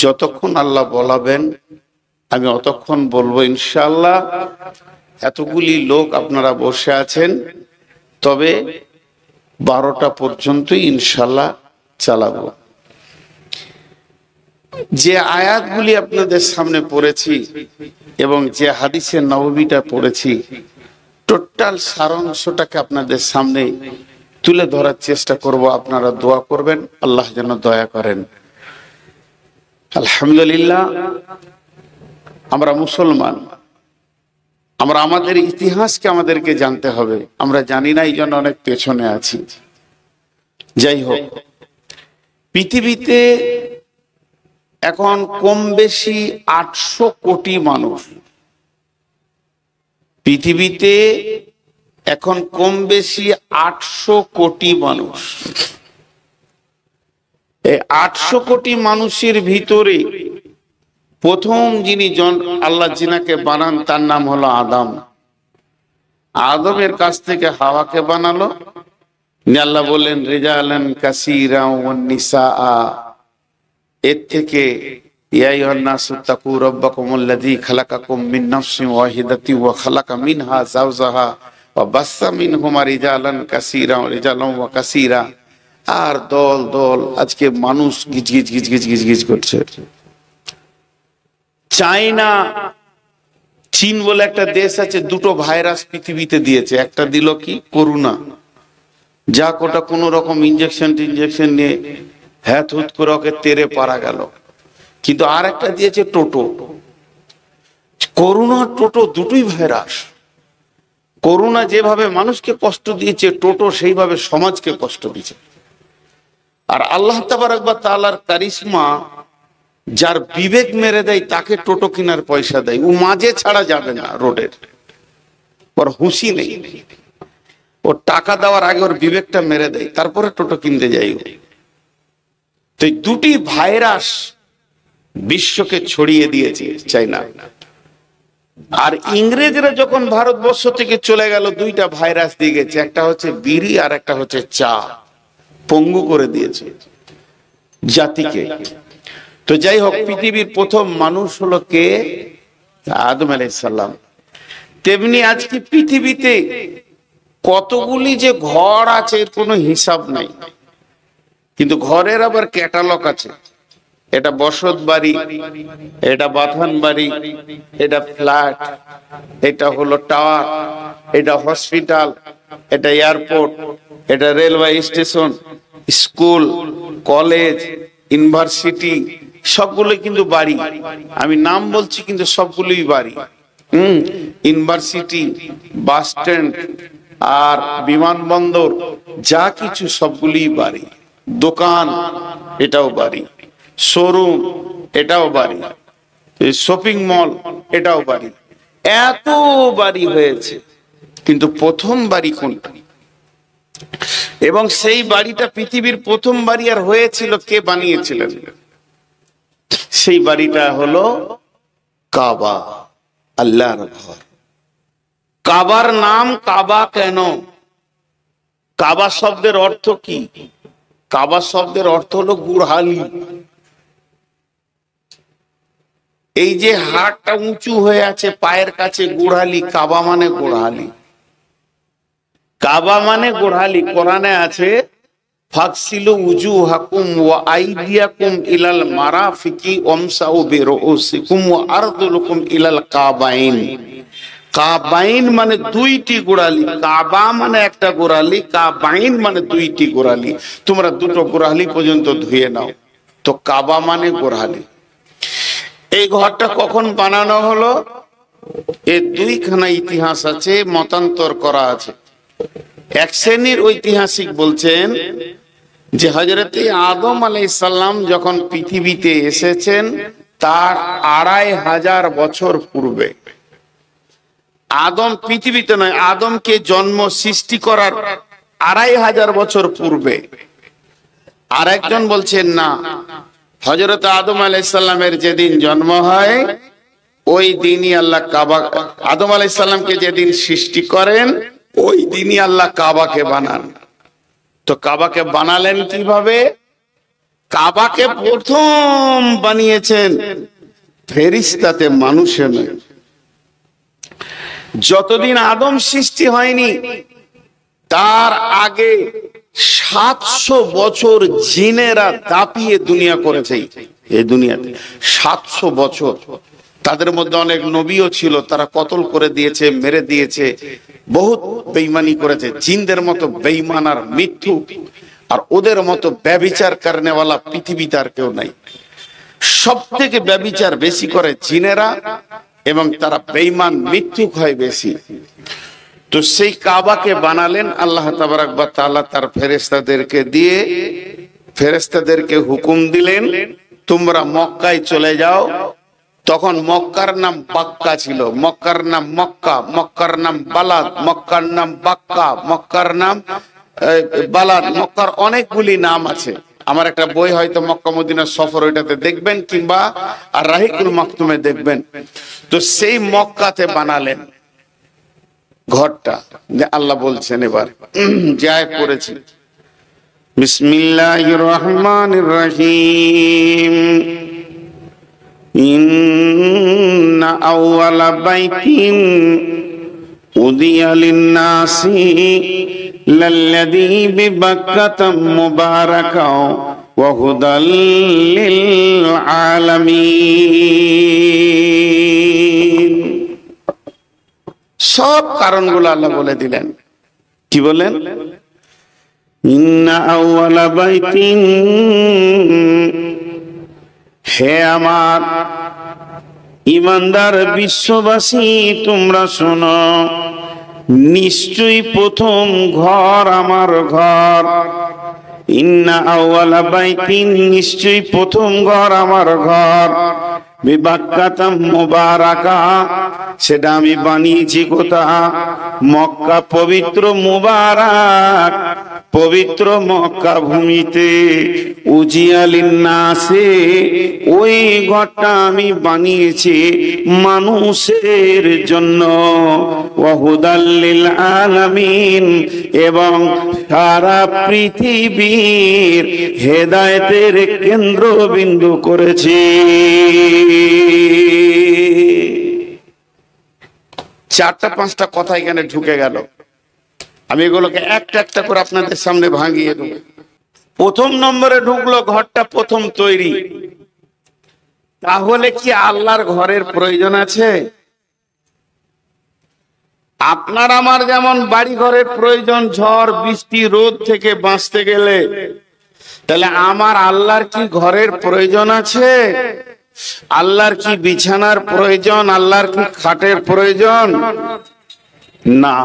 যতক্ষণ আল্লাহ বলাবেন আমি অতক্ষণ বলবো ইনশাআল্লাহ। এতগুলি লোক আপনারা বসে আছেন, তবে 12টা পর্যন্তই ইনশাআল্লাহ চালাবো। যে আয়াতগুলি আপনাদের সামনে পড়েছি এবং যে হাদিসে নববীটা পড়েছি, টোটাল সারাংশটাকে আপনাদের সামনে তুলে ধরার চেষ্টা করব। আপনারা দোয়া করবেন, আল্লাহ যেন দয়া করেন। আলহামদুলিল্লাহ, আমরা মুসলমান, আমরা আমাদের ইতিহাসকে আমাদেরকে জানতে হবে। আমরা জানি না, এই জন্য অনেক পেছনে আছি। যাই হোক, পৃথিবীতে এখন কম বেশি 800 কোটি মানুষ। পৃথিবীতে এখন কম বেশি 800 কোটি মানুষ। এই 800 কোটি মানুষের ভিতরে প্রথম যিনি আল্লাহ জিনাকে বানান তার নাম হলো আদম। আদমের কাছ থেকে হাওয়াকে বানালো। আল্লাহ বললেন রিজালান কাসীরা ওয়ান নিসা। এর থেকে ইয়া আইয়ুহান নাসু তাকু রাব্বাকুমুল্লাযী খালাকাকুম মিন নাফসিন ওয়াহিদাতিন ওয়া খালাকা মিনহা যাওজাহা ওয়া বাসসা মিনহুমা রিজালান কাসীরা ওয়া রিজালান ওয়া কাসীরা। আর দল দল আজকে মানুষ গিজ গিজ গিজ গিজ গিজ গিজ করছে। চায়না, চীন বলে একটা দেশ আছে, দুটো ভাইরাস পৃথিবীতে দিয়েছে। একটা দিল কি করোনা, যা কোটা কোন রকম ইনজেকশন নিয়ে হ্যাত হুত করে ওকে তেরে পারা গেল। কিন্তু আর একটা দিয়েছে টোটো। করোনা টোটো দুটোই ভাইরাস। করোনা যেভাবে মানুষকে কষ্ট দিয়েছে, টোটো সেইভাবে সমাজকে কষ্ট দিয়েছে। আর আল্লাহ তাবারক ওয়া তাআলার কারিশমা, যার বিবেক মেরে দেয় তাকে টোটো কেনার পয়সা দেয়। ও মাঝে ছাড়া যাবে না রোডের, ওর হুঁশি নেই। ও টাকা দেওয়ার আগে ওর বিবেকটা মেরে দেয়, তারপরে টোটো কিনতে যাই। তো দুটি ভাইরাস বিশ্বকে ছড়িয়ে দিয়েছে চাইনা। আর ইংরেজরা যখন ভারতবর্ষ থেকে চলে গেল, দুইটা ভাইরাস দিয়ে গেছে। একটা হচ্ছে বিড়ি আর একটা হচ্ছে চা। পঙ্গু করে দিয়েছে জাতিকে। তো যাই হোক, পৃথিবীর প্রথম মানুষ হলো কে? আদম আলাইহিস সালাম। তেমনি আজকে পৃথিবীতে কতগুলি যে ঘর আছে এর কোনো হিসাব নাই। কিন্তু ঘরের আবার ক্যাটালগ আছে। এটা বসত বাড়ি, এটা বাথান বাড়ি, এটা ফ্ল্যাট, এটা হলো টাওয়ার, এটা হসপিটাল, এটা এয়ারপোর্ট, এটা railway station, school, college, university, সবগুলো কিন্তু বাড়ি। আমি নাম বলছি কিন্তু সবগুলোই বাড়ি। ইউনিভার্সিটি, বাস স্ট্যান্ড আর বিমানবন্দর, যা কিছু সবগুলোই বাড়ি। দোকান, এটাও বাড়ি। শোরুম, এটাও বাড়ি। শপিং মল, এটাও বাড়ি। এত বাড়ি হয়েছে, কিন্তু প্রথম বাড়ি কোনটা? এবং সেই বাড়িটা পৃথিবীর প্রথম বাড়ি আর হয়েছিল কে বানিয়েছিলেন? সেই বাড়িটা হলো কাবা, আল্লাহর ঘর। কাবার নাম কাবা কেন? কাবা শব্দের অর্থ কি? কাবা শব্দের অর্থ হলো গুড়হালি। এই যে হাড়টা উঁচু হয়ে আছে পায়ের কাছে, গুড়হালি। কাবা মানে গুড়হালি। কাবা মানে গুড়হালি। কোরআনে আছে ফাগসিলু উজুহাকুম ওয়া আইদিয়াকুম ইলাল মারাফিকি ওয়ামসাউ বিরুসিকুম ওয়া আরজুলুকুম ইলাল কাবাইন। কাবাইন মানে দুইটি গোড়ালি। কাবা মানে একটা গোড়ালি, কাবাইন মানে দুইটি গোড়ালি। তোমরা দুটো গোড়ালি পর্যন্ত ধুয়ে নাও। তো কাবা মানে গোড়ালি। এই ঘরটা কখন বানানো হলো? এর দুইখানা ইতিহাস আছে, মতান্তর করা আছে। এক শ্রেণীর ঐতিহাসিক বলছেন যে হযরতে আদম আলাইহিস সালাম যখন পৃথিবীতে এসেছেন তার 2500 বছর পূর্বে। আদম পৃথিবীতে নয়, আদমকে জন্ম সৃষ্টি করার 2500 বছর পূর্বে। আর একজন বলছেন না, হযরত আদম আলাইহিস সালামের যেদিন জন্ম হয় ওই দিনই আল্লাহ কাবা, আদম আলাইহিস সালামকে যেদিন সৃষ্টি করেন ওই দিনই আল্লাহ কাবাকে বানান। তো কাবাকে বানালেন কিভাবে? কাবাকে প্রথম বানিয়েছেন ফেরেশতাতে, মানুষে নয়। যতদিন আদম সৃষ্টি হয়নি তার আগে 700 বছর জিনেরা দাপিয়ে দুনিয়া করেছে। এই দুনিয়াতে 700 বছর। তাদের মধ্যে অনেক নবীও ছিল, তারা কতল করে দিয়েছে, মেরে দিয়েছে, বহুত বেঈমানি করেছে। জিনদের মতো বেঈমান আর মিথ্যু আর ওদের মতো ব্যভিচার করনেওয়ালা পৃথিবীতে আর কেউ নাই। সব থেকে ব্যভিচার বেশি করে জিনেরা এবং তারা বেঈমান মিথ্যুক হয় বেশি। তো সেই কাবাকে বানালেন আল্লাহ তাবারক ওয়া তাআলা তার ফেরেশতাদেরকে দিয়ে, ফেরেশতাদেরকে হুকুম দিলেন তোমরা মক্কায় চলে যাও। তখন মক্কার নাম বাক্কা ছিল, মক্কার নাম মক্কা, মক্কার নাম বালাদ, মক্কার নাম বাক্কা, মক্কার নাম বালাদ, মক্কার অনেকগুলি নাম আছে। আমার একটা বই হয়তো মক্কা মদিনার সফর, ওইটাতে দেখবেন, কিংবা আর রাহিকুল মাকতুমে দেখবেন। তো সেই মক্কাতে বানালেন ঘরটা। আল্লাহ বলছেন এবার যে আয়াত পড়েছি, বিসমিল্লাহির রহমানির রহিম, ইন্না আউওয়ালা বাইতিন উদিয়া লিন-নাসি লাল্লাযী বিবাক্কাতা মুবারাকাও ওয়া হুদাল লিল আলামিন। সব কারণগুলো আল্লাহ বলে দিলেন। কি বলেন? ইন্না আউওয়ালা বাইতিন, হে আমার ঈমানদার বিশ্ববাসী তোমরা শোনো, নিশ্চয়ই প্রথম ঘর আমার ঘর। ইন্না আউওয়ালা বাইতিন, নিশ্চয়ই প্রথম ঘর আমার ঘর। বিবাক্কাতাম মুবারাকা, সেটা আমি বানিয়েছি কোথা? মক্কা, পবিত্র মুবারাক, পবিত্র মক্কা ভূমিতে। উজিয়া লিন-নাসি, ওই ঘরটা আমি বানিয়েছি মানুষের জন্য। ওয়া হুদাল লিল আলামিন, এবং সারা পৃথিবীর হেদায়েতের কেন্দ্রবিন্দু করেছি। চারটা পাঁচটা কথা এখানে ঢুকে গেল, আমি এগুলোকে একটা একটা করে আপনাদের সামনে ভাঙিয়ে দেব। প্রথম নম্বরে ঢুকলো ঘরটা প্রথম তৈরি। তাহলে কি আল্লাহর ঘরের প্রয়োজন আছে? আপনার আমার যেমন বাড়ি ঘরের প্রয়োজন ঝড় বৃষ্টি রোদ থেকে বাঁচতে গেলে, তাহলে আমার আল্লাহর কি ঘরের প্রয়োজন আছে? আল্লাহর কি বিছানার প্রয়োজন? আল্লাহর কি খাটের প্রয়োজন? না।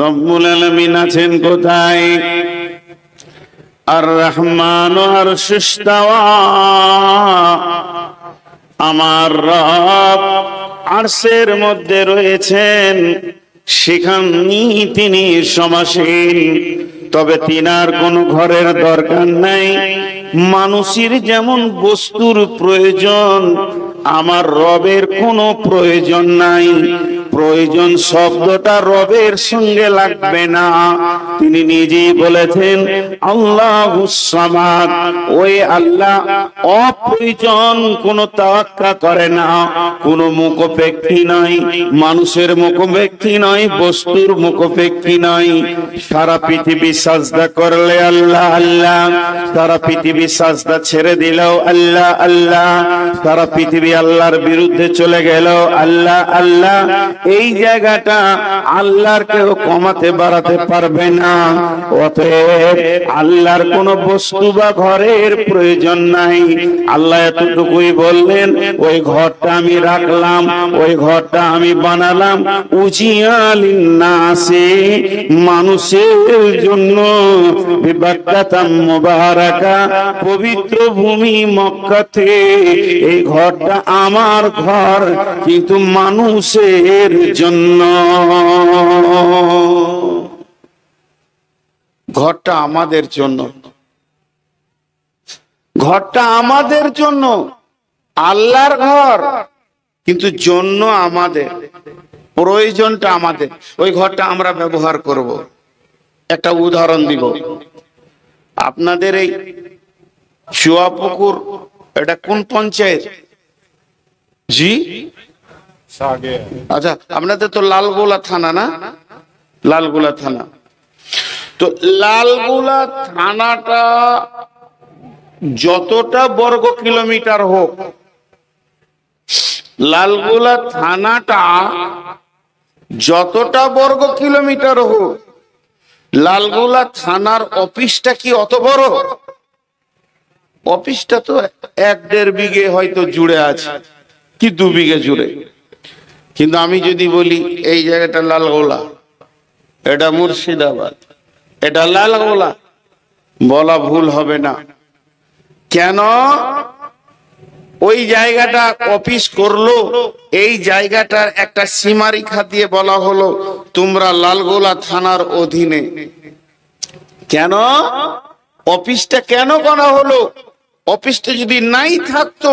রব্বুল আলামিন আছেন কোথায়? আর রহমান আরশে ইস্তাওয়া, আমার রব আরশের মধ্যে রয়েছেন, সেখানেই তিনি সমাসীন। তবে তিনার কোনো ঘরের দরকার নাই। মানুষের যেমন বস্তুর প্রয়োজন, আমার রবের কোনো প্রয়োজন নাই। প্রয়োজন শব্দটা রবের সঙ্গে লাগবে না। তিনি নিজেই বলেছেন আল্লাহুস সামাদ, ওই আল্লাহ অপ্রয়োজন, কোনো তাওয়াক্কা করে না, কোনো মুখোপেক্ষী নয়, মানুষের মুখোপেক্ষী নয়, বস্তুর মুখোপেক্ষী নয়। সারা পৃথিবী সাজদা করলে আল্লাহ আল্লাহ, সারা পৃথিবী সাজদা ছেড়ে দিলেও আল্লাহ আল্লাহ, সারা পৃথিবী আল্লাহর বিরুদ্ধে চলে গেল আল্লাহ আল্লাহ। এই জায়গাটা আল্লাহর কেউ কমাতে বাড়াতে পারবে না। অতএব আল্লাহর কোনো বস্তু বা ঘরের প্রয়োজন নাই। আল্লাহ এতটুকুই বললেন, ওই ঘরটা আমি রাখলাম, ওই ঘরটা আমি বানালাম উজিয়া লিন-নাসি, মানুষের জন্য। বিবাক্কাতাম মুবারাকা, পবিত্র ভূমি মক্কাতে এই ঘরটা আমার ঘর, কিন্তু মানুষের জন্য। ঘরটা আমাদের জন্য, ঘরটা আমাদের জন্য, আল্লাহর ঘর, কিন্তু জন্য আমাদের, প্রয়োজনটা আমাদের। ওই ঘরটা আমরা ব্যবহার করব। একটা উদাহরণ দিব। আপনাদের এই চুয়াপুকুর এটা কোন পঞ্চায়েত? জি আচ্ছা, আপনাদের তো লালগোলা থানা না? লালগোলা থানা। তো লালগোলা থানাটা যতটা বর্গ কিলোমিটার হোক, লালগোলা থানাটা যতটা বর্গ কিলোমিটার হোক, লালগোলা থানার অফিসটা কি অত বড়? অফিসটা তো 1-1.5 বিঘে হয়তো জুড়ে আছে, কি 2 বিঘে জুড়ে। কিন্তু আমি যদি বলি এই জায়গাটা লালগোলা, এটা মুর্শিদাবাদ, এটা লালগোলা, বলা ভুল হবে না। কেন ওই জায়গাটা অফিস করলো? এই জায়গাটার একটা সীমারেখা দিয়ে বলা হলো তোমরা লালগোলা থানার অধীনে। কেন অফিসটা কেন করা হলো? অফিসটা যদি নাই থাকতো,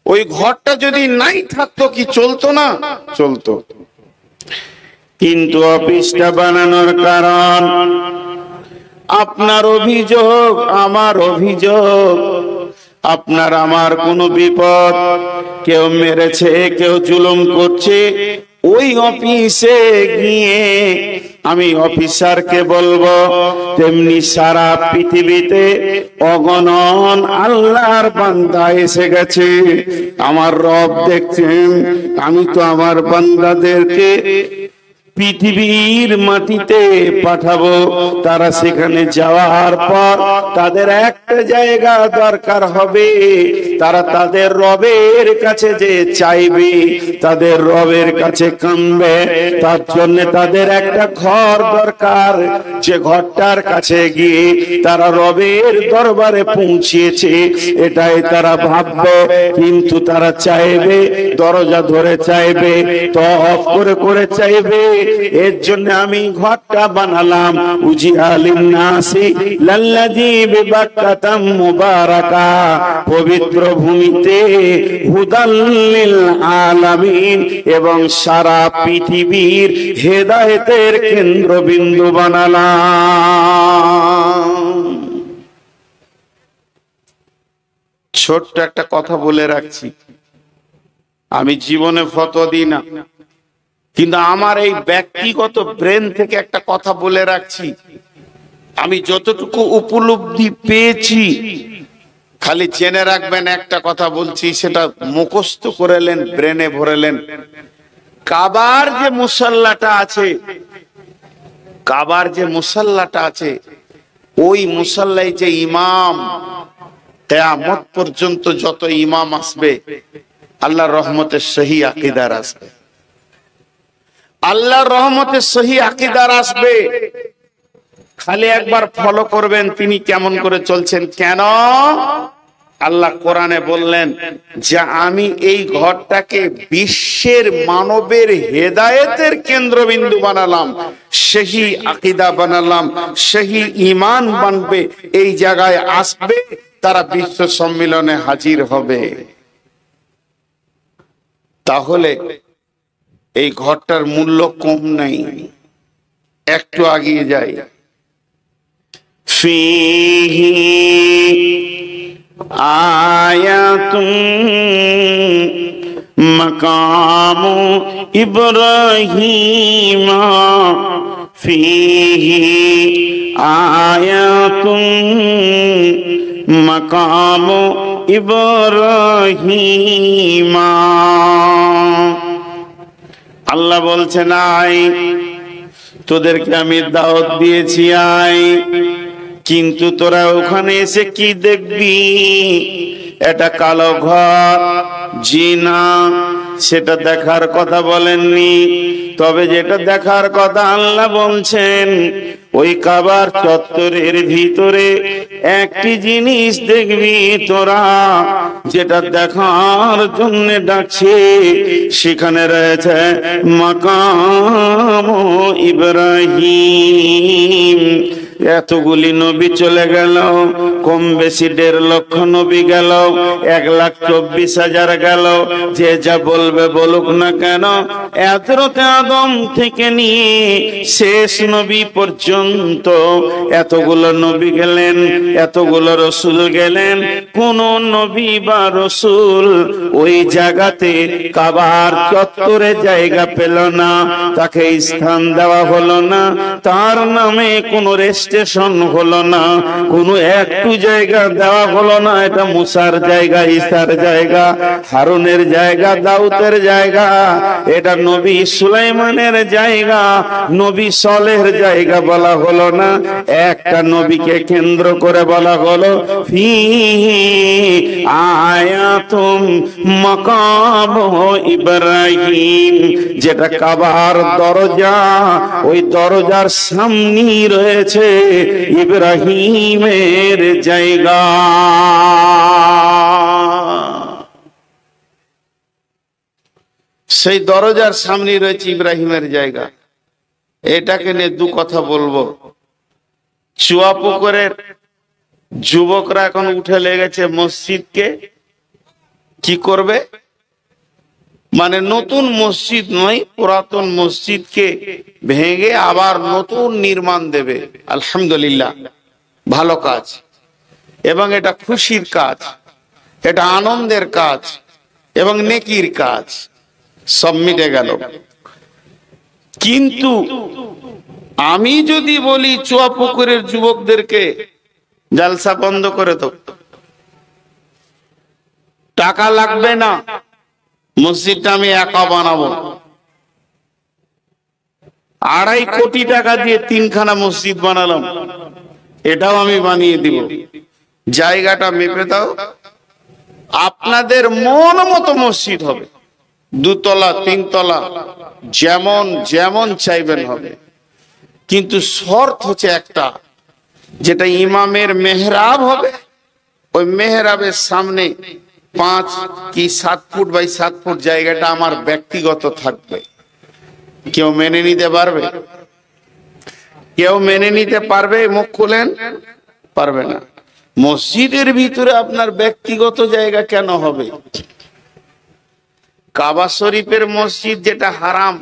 ওই ঘরটা যদি নাই থাকতো, কি চলতো না? চলতো। কিন্তু অফিসটা বানানোর কারণ, আপনার অভিযোগ, আমার অভিযোগ, আপনার আমার কোনো বিপদ, কেউ মেরেছে, কেউ জুলুম করছে, ওই অফিসে গিয়ে আমি অফিসারকে বলবো, তেমনি সারা পৃথিবীতে অগণন আল্লাহর বান্দা এসে গেছে, আমার রব দেখছেন, আমি তো আমার বান্দাদেরকে পৃথিবীর মাটিতে পাঠাবো, তারা সেখানে যাওয়ার পর তাদের একটা জায়গা দরকার হবে, তারা তাদের রবের কাছে যে চাইবে, তাদের রবের কাছে কাঁদবে, তার জন্য তাদের একটা ঘর দরকার, যে ঘরটার কাছে গিয়ে তারা রবের দরবারে পৌঁছিয়েছে এটাই তারা ভাববে। কিন্তু তারা চাইবে, দরজা ধরে চাইবে, তওয়াফ করে করে চাইবে। এর জন্য আমি ঘরটা বানালাম, উজিআলিন নাসি লাল্লাযী বিবাক্কাতাম মুবারাকা, পবিত্র ভূমিতে হুদাল লিল আলামিন, এবং সারা পৃথিবীর হেদায়েতের কেন্দ্রবিন্দু বানালাম। ছোট্ট একটা কথা বলে রাখছি, আমি জীবনে ফতোয়া দিই না, কিন্তু আমার এই ব্যক্তিগত ব্রেন থেকে একটা কথা বলে রাখছি, আমি যতটুকু উপলব্ধি পেয়েছি, খালি জেনে রাখবেন একটা কথা বলছি, সেটা মুখস্থ করেলেন, ব্রেনে ভরেলেন। কাবার যে মুসাল্লাটা আছে, কাবার যে মুসাল্লাটা আছে, ওই মুসাল্লায় যে ইমাম, কিয়ামত পর্যন্ত যত ইমাম আসবে, আল্লাহর রহমতে সহি আকীদার আসবে, আল্লাহর রহমতে সহি আকীদার আসবে। খালি একবার ফলো করবেন তিনি কেমন করে চলছেন। কেন? আল্লাহ কোরআনে বললেন যে আমি এই ঘরটাকে বিশ্বের মানবের হেদায়েতের কেন্দ্রবিন্দু বানালাম, সহি আকীদা বানালাম, সহি ঈমান বানবে, এই জায়গায় আসবে, তারা বিশ্ব সম্মেলনে হাজির হবে। তাহলে এই ঘরটার মূল্য কম নাই। একটু এগিয়ে যাই, ফিহি আয়াতুম মাকামু ইব্রাহিম, ফিহি আয়াতুম মাকামু ইব্রাহিম। আল্লাহ বলছেন আয়, তোদেরকে আমি দাওয়াত দিয়েছি আয়, কিন্তু তোরা ওখানে এসে কি দেখবি? এটা কালো ঘর, জিনা, সেটা দেখার কথা বলেননি। তবে যেটা দেখার কথা আল্লাহ বলছেন, ওই কাবার চত্বরের ভিতরে একটি জিনিস দেখবি তোরা, যেটা দেখার জন্য ডাকছে, সেখানে রয়েছে মাকাম ইব্রাহিম, এতগুলি নবী চলে গেল, কম বেশি 1.5 লক্ষ নবী গেল, 1,24,000 গেল। যে যা বলবে বলুক না কেন, হযরত আদম থেকে নিয়ে শেষ নবী পর্যন্ত এতগুলো নবী গেলেন, এতগুলো রসুল গেলেন, কোন নবী বা রসুল ওই জায়গাতে কাবার চত্বরে জায়গা পেল না, তাকে স্থান দেওয়া হলো না, তার নামে কোনো রেজিস্ট্রেশন হলো না, কোনো একটু জায়গা দেওয়া হলো না। এটা মুসার জায়গা, ঈসার জায়গা, হারুনের জায়গা, দাউদের জায়গা, এটা নবী সুলাইমানের জায়গা, নবী সলেহের জায়গা বলা হলো না। একটা নবীকে কেন্দ্র করে বলা হলো ফিহি আয়াতুম মাকাম ইব্রাহিম, যেটা কাবার দরজা, ওই দরজার সামনেই রয়েছে ইব্রাহিমের জায়গা। সেই দরজার সামনে রয়েছে ইব্রাহিমের জায়গা। এটাকে নিয়ে দু কথা বলবো। চুয়াপুকুরের যুবকরা এখন উঠে লেগেছে মসজিদকে কি করবে, মানে নতুন মসজিদ নয়, পুরাতন মসজিদকে ভেঙে আবার নতুন নির্মাণ দেবে। আলহামদুলিল্লাহ, ভালো কাজ, এবং এটা খুশির কাজ, এটা আনন্দের কাজ এবং নেকির কাজ, সব মিটে গেল। কিন্তু আমি যদি বলি চুয়াপুকুরের যুবকদেরকে জালসা বন্ধ করে দাও, টাকা লাগবে না, মসজিদটা আমি একা বানাবো, 2.5 কোটি টাকা দিয়ে 3খানা মসজিদ বানালাম, এটাও আমি বানিয়ে দিব, জায়গাটা মেপে দাও, আপনাদের মন মতো মসজিদ হবে, 2 তলা 3 তলা, যেমন যেমন চাইবেন হবে। কিন্তু শর্ত হচ্ছে একটা, যেটা ইমামের মেহরাব হবে, ওই মেহরাবের সামনে 5 কি 7 ফুট বাই 7 ফুট জায়গাটা আমার ব্যক্তিগত থাকবে। কেউ মেনে নিতে পারবে? কেউ মেনে নিতে পারবে? মুখ খুলেন, পারবে না। মসজিদের ভিতরে আপনার ব্যক্তিগত জায়গা কেন হবে? কাবা শরীফের মসজিদ যেটা হারাম,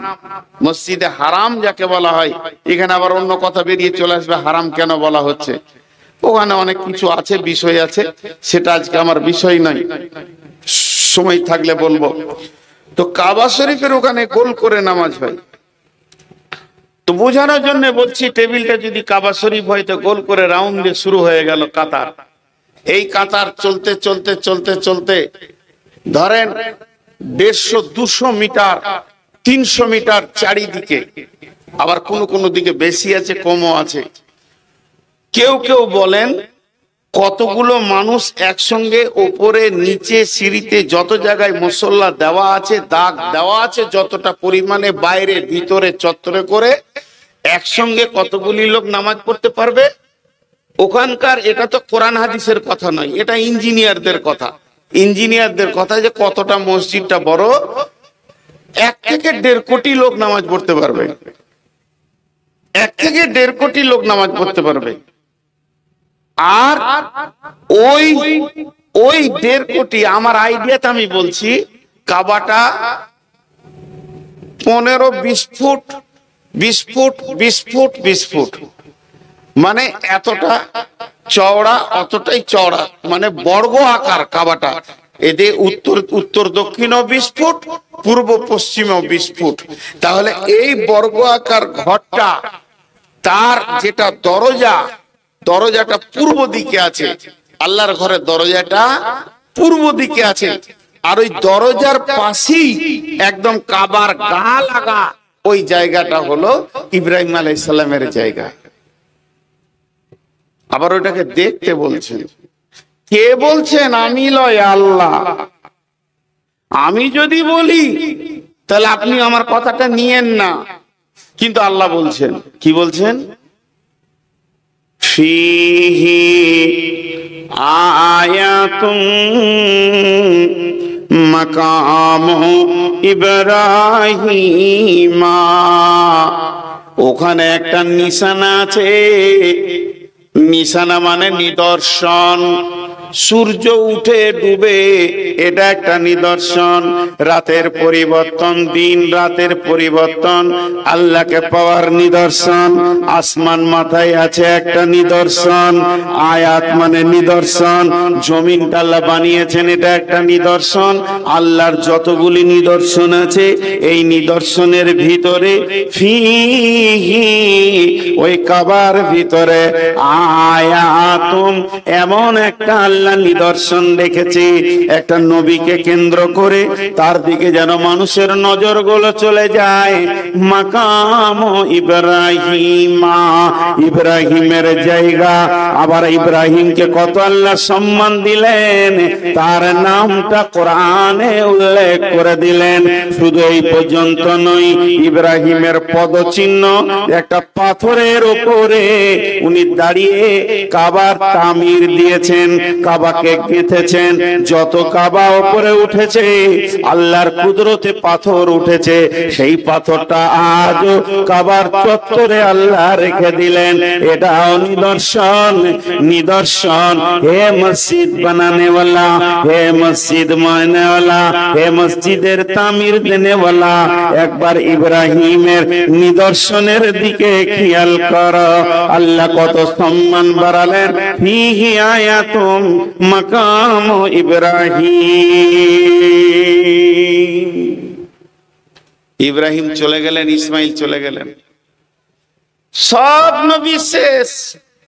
মসজিদে হারাম যাকে বলা হয়, এখানে আবার অন্য কথা বেরিয়ে চলে আসবে হারাম কেন বলা হচ্ছে। ওখানে অনেক কিছু আছে, বিষয় আছে, সেটা আজকে আমার বিষয় নয়, সময় থাকলে বলবো। তো কাবা শরীফের ওখানে গোল করে নামাজ হয়, তো বোঝানোর জন্য বলছি, টেবিলটা যদি কাবা শরীফ হয় তো গোল করে রাউন্ড দিয়ে শুরু হয়ে গেল কাতার। এই কাতার চলতে চলতে চলতে চলতে ধরেন 150-200 মিটার 300 মিটার চারিদিকে, আবার কোন দিকে বেশি আছে, কমও আছে। কেউ কেউ বলেন কতগুলো মানুষ একসঙ্গে ওপরে নিচে সিঁড়িতে যত জায়গায় মুসল্লা দেওয়া আছে, দাগ দেওয়া আছে, যতটা পরিমাণে বাইরে ভিতরে চত্বরে করে একসঙ্গে কতগুলি লোক নামাজ পড়তে পারবে। ওখানকার, এটা তো কোরআন হাদিসের কথা নয়, এটা ইঞ্জিনিয়ারদের কথা। ইঞ্জিনিয়ারদের কথা যে কতটা মসজিদটা বড়, 1 থেকে 1.5 কোটি লোক নামাজ পড়তে পারবে, 1 থেকে 1.5 কোটি লোক নামাজ পড়তে পারবে। আর ওই 1.5 কোটি, আমার আইডিয়াতে আমি বলছি, কাবাটা 15-20 ফুট 20 ফুট 20 ফুট 20 ফুট, মানে এতটা চওড়া, অতটাই চওড়া, মানে বর্গ আকার কাবাটা। এতে উত্তর দক্ষিণও 20 ফুট, পূর্ব পশ্চিমও 20 ফুট। তাহলে এই বর্গ আকার ঘরটা, তার যেটা দরজাটা পূর্ব দিকে আছে, আল্লাহর ঘরের দরজাটা পূর্ব দিকে আছে, আর ওই দরজার পাশেই একদম কাবার গা লাগা ওই জায়গাটা হলো ইব্রাহিম আলাইহিস সালামের জায়গা। আবার ওটাকে দেখতে বলছেন, কে বলছেন? আমি লয়, আল্লাহ। আমি যদি বলি তাহলে আপনি আমার কথাটা নিয়েন না, কিন্তু আল্লাহ বলছেন। কি বলছেন? ফিহি আয়াতুম মাকাম ইব্রাহিম, ওখানে একটা নিশানা আছে নিশানা মানে নিদর্শন। সূর্য উঠে ডুবে, এটা একটা নিদর্শন। রাতের পরিবর্তন, দিন রাতের পরিবর্তন আল্লাহকে পাওয়ার নিদর্শন। আসমান মাথায় আছে, একটা নিদর্শন। আয়াত মানে নিদর্শন। জমিনটা আল্লাহ বানিয়েছেন, এটা একটা নিদর্শন। আল্লাহর যতগুলি নিদর্শন আছে, এই নিদর্শনের ভিতরে ফিহি, ওই কাবার ভিতরে আয়াতুম, এমন একটা আল্লাহ নিদর্শন রেখেছে, একটা নবীকে কেন্দ্র করে তার দিকে যেন মানুষের নজরগুলো চলে যায়। মাকাম ইব্রাহিমা, ইব্রাহিমের জায়গা। আবার ইব্রাহিমকে কত আল্লাহ সম্মান দিলেন, তার নামটা কোরআনে উল্লেখ করে দিলেন। শুধু এই পর্যন্ত নয়, ইব্রাহিমের পদচিহ্ন একটা পাথরের উপরে উনি দাঁড়িয়ে কাবার তামির দিয়েছেন, কাবাকে গেঁথেছেন। যত কাবা উপরে উঠেছে আল্লাহর কুদরতে পাথর উঠেছে, সেই পাথরটা আজও কাবার চত্বরে আল্লাহ রেখে দিলেন। এটাও নিদর্শন, নিদর্শন। হে মসজিদ বানানেওয়ালা, হে মসজিদ মানেওয়ালা, হে মসজিদের তামির দেনেওয়ালা, একবার ইব্রাহিমের নিদর্শনের দিকে খেয়াল করো। আল্লাহ কত সম্মান বাড়ালেন। ফিহি আয়াতুম মাকাম ইব্রাহিম। ইব্রাহিম চলে গেলেন, ইসমাইল চলে গেলেন, সব নবী শেষ।